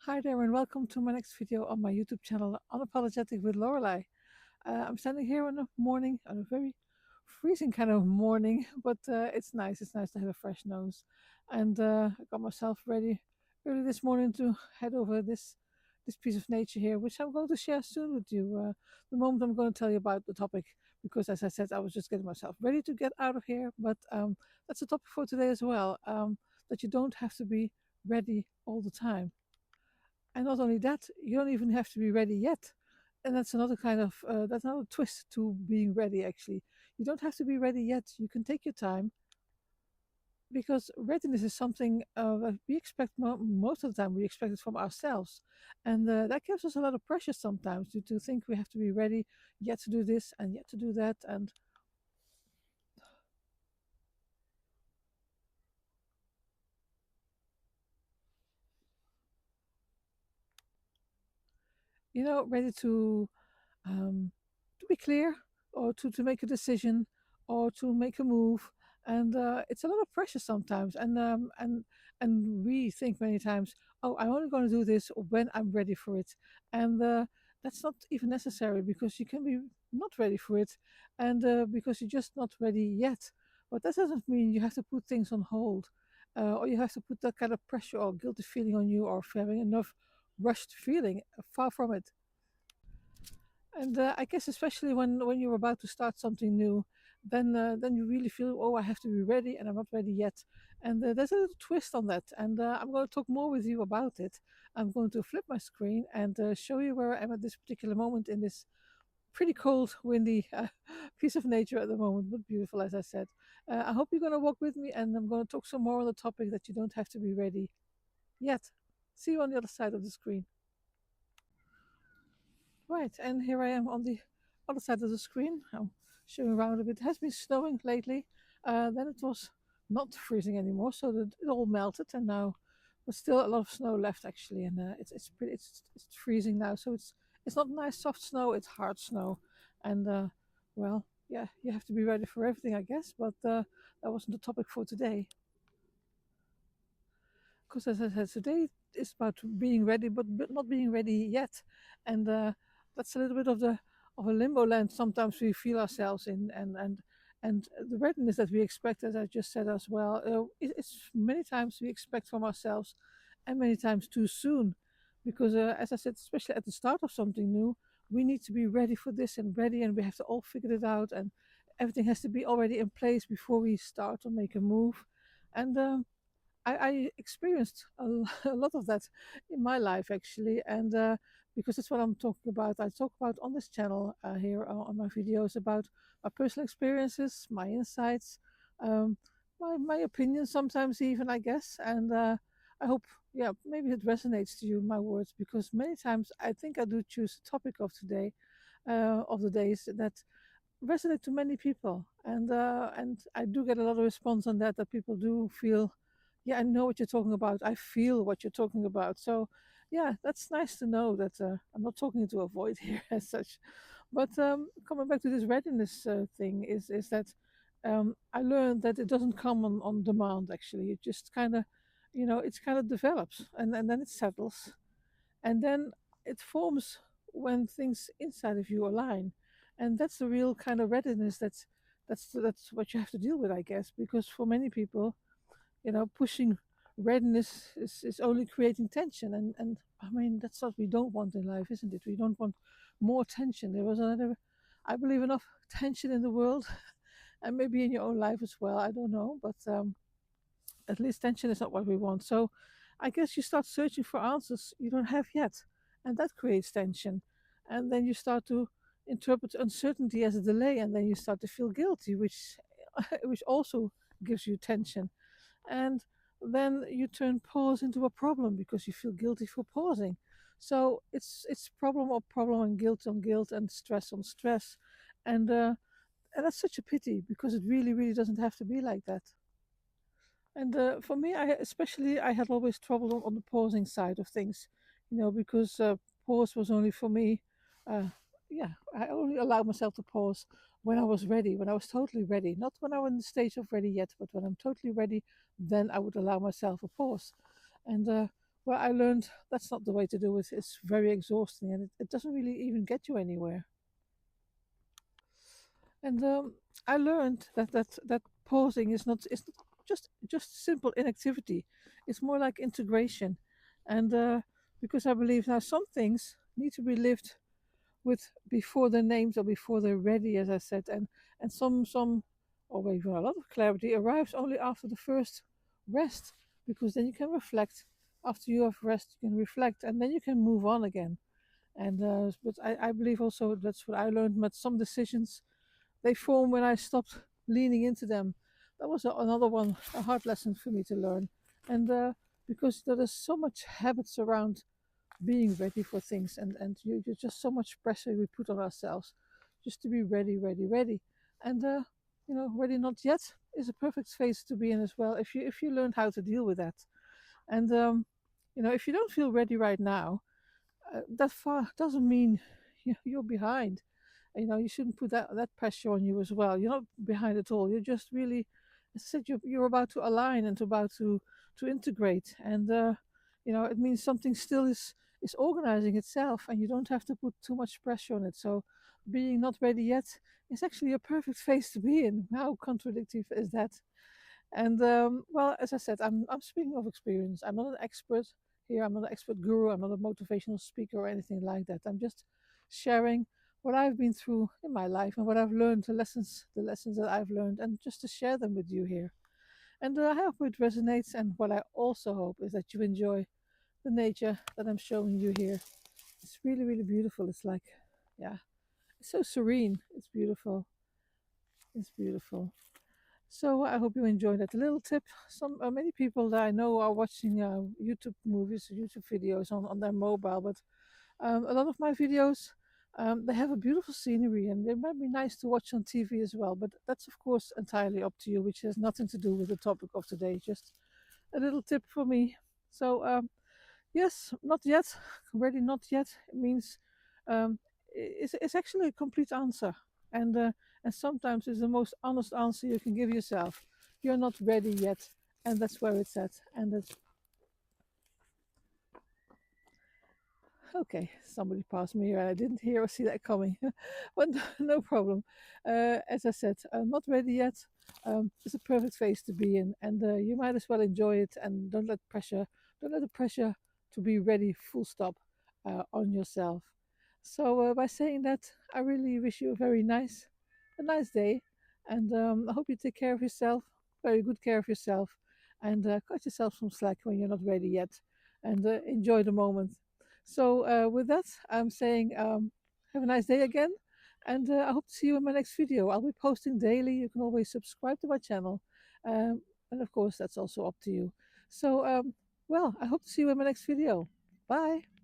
Hi there, and welcome to my next video on my YouTube channel, Unapologetic with Lorelei. I'm standing here in the morning, on a very freezing kind of morning, but it's nice. It's nice to have a fresh nose. And I got myself ready early this morning to head over this piece of nature here, which I'm going to share soon with you. The moment I'm going to tell you about the topic, because as I said, I was just getting myself ready to get out of here. But that's the topic for today as well. That you don't have to be ready all the time. And not only that, you don't even have to be ready yet. And that's another kind of that's another twist to being ready. Actually, you don't have to be ready yet. You can take your time because readiness is something that we expect most of the time. We expect it from ourselves, and that gives us a lot of pressure sometimes to think we have to be ready yet to do this and yet to do that. And ready to be clear or to make a decision or to make a move. And it's a lot of pressure sometimes. And we think many times, oh, I'm only going to do this when I'm ready for it. And that's not even necessary because you can be not ready for it and because you're just not ready yet. But that doesn't mean you have to put things on hold or you have to put that kind of pressure or guilty feeling on you or having enough rushed feeling. Far from it. And I guess especially when you're about to start something new, then you really feel, oh, I have to be ready, and I'm not ready yet. And there's a little twist on that, and I'm going to talk more with you about it. I'm going to flip my screen and show you where I am at this particular moment in this pretty cold, windy piece of nature at the moment, but beautiful, as I said. I hope you're going to walk with me, and I'm going to talk some more on the topic that you don't have to be ready yet. See you on the other side of the screen. Right, and here I am on the other side of the screen. I'm showing around a bit. It has been snowing lately. Then it was not freezing anymore, so that it all melted, and now there's still a lot of snow left actually, and it's freezing now. So it's not nice soft snow; it's hard snow, and well, yeah, you have to be ready for everything, I guess. But that wasn't the topic for today. Because as I said, today is about being ready, but not being ready yet, and that's a little bit of a limbo land. Sometimes we feel ourselves in, and the readiness that we expect, as I just said as well, it's many times we expect from ourselves, and many times too soon, because as I said, especially at the start of something new, we need to be ready for this and ready, and we have to all figure it out, and everything has to be already in place before we start or make a move, and I experienced a lot of that in my life actually, and because that's what I'm talking about. I talk about on this channel here on my videos about my personal experiences, my insights, um, my opinions sometimes even I guess, and I hope maybe it resonates to you my words because many times I think I do choose the topic of today of the days that resonate to many people, and I do get a lot of response on that people do feel, yeah, I know what you're talking about. I feel what you're talking about. So, yeah, that's nice to know that I'm not talking to a void here as such. But coming back to this readiness thing is that I learned that it doesn't come on demand. Actually, it just kind of, it's kind of develops and then it settles and then it forms when things inside of you align, and that's the real kind of readiness. That's what you have to deal with, I guess, because for many people, pushing readiness is only creating tension, and I mean that's what we don't want in life, isn't it? We don't want more tension. There was another, I believe, enough tension in the world, and maybe in your own life as well. I don't know, but at least tension is not what we want. So I guess you start searching for answers you don't have yet, and that creates tension. And then you start to interpret uncertainty as a delay, and then you start to feel guilty, which which also gives you tension. And then you turn pause into a problem because you feel guilty for pausing. So it's problem on guilt and stress on stress, and that's such a pity because it really doesn't have to be like that. And for me, I had always trouble on the pausing side of things, because pause was only for me. Uh, yeah, I only allowed myself to pause when I was ready, when I was totally ready. Not when I was in the stage of ready yet, but when I'm totally ready, then I would allow myself a pause. And well, I learned that's not the way to do it. It's very exhausting, and it doesn't really even get you anywhere. And I learned that pausing is not just simple inactivity. It's more like integration, and because I believe now some things need to be lived with before they're named or before they're ready, as I said, and some or even a lot of clarity arrives only after the first rest, because then you can reflect. After you have rest, you can reflect, and then you can move on again. And but I believe also that's what I learned. That some decisions they form when I stopped leaning into them. That was another one, a hard lesson for me to learn. And because there is so much habits around being ready for things, and you just so much pressure we put on ourselves just to be ready, ready, ready. And ready not yet is a perfect phase to be in as well if you learn how to deal with that. And if you don't feel ready right now, that far doesn't mean you're behind. You shouldn't put that pressure on you as well. You're not behind at all. You're just really, as I said, you're about to align and about to integrate, and it means something still is organizing itself, and you don't have to put too much pressure on it. So, being not ready yet is actually a perfect phase to be in. How contradictory is that? And well, as I said, I'm speaking of experience. I'm not an expert here. I'm not an expert guru. I'm not a motivational speaker or anything like that. I'm just sharing what I've been through in my life and what I've learned, the lessons that I've learned, and just to share them with you here. And I hope it resonates. And what I also hope is that you enjoy the nature that I'm showing you here. It's really, really beautiful. It's like, yeah, it's so serene. It's beautiful. It's beautiful. So I hope you enjoyed that little tip. Some many people that I know are watching YouTube movies, YouTube videos on their mobile, but a lot of my videos they have a beautiful scenery and they might be nice to watch on TV as well. But that's of course entirely up to you, which has nothing to do with the topic of today. Just a little tip for me. So yes, not yet. Ready, not yet. It means um, it's actually a complete answer, and sometimes it's the most honest answer you can give yourself. You're not ready yet, and that's where it's at. And that's okay. Somebody passed me here, and I didn't hear or see that coming, but no problem. As I said, not ready yet. It's a perfect phase to be in, and you might as well enjoy it. And don't let the pressure to be ready, full stop, on yourself. So by saying that, I really wish you a nice day, and I hope you take care of yourself, very good care of yourself, and cut yourself some slack when you're not ready yet, and enjoy the moment. So with that, I'm saying have a nice day again, and I hope to see you in my next video. I'll be posting daily. You can always subscribe to my channel, and of course that's also up to you. So well, I hope to see you in my next video. Bye.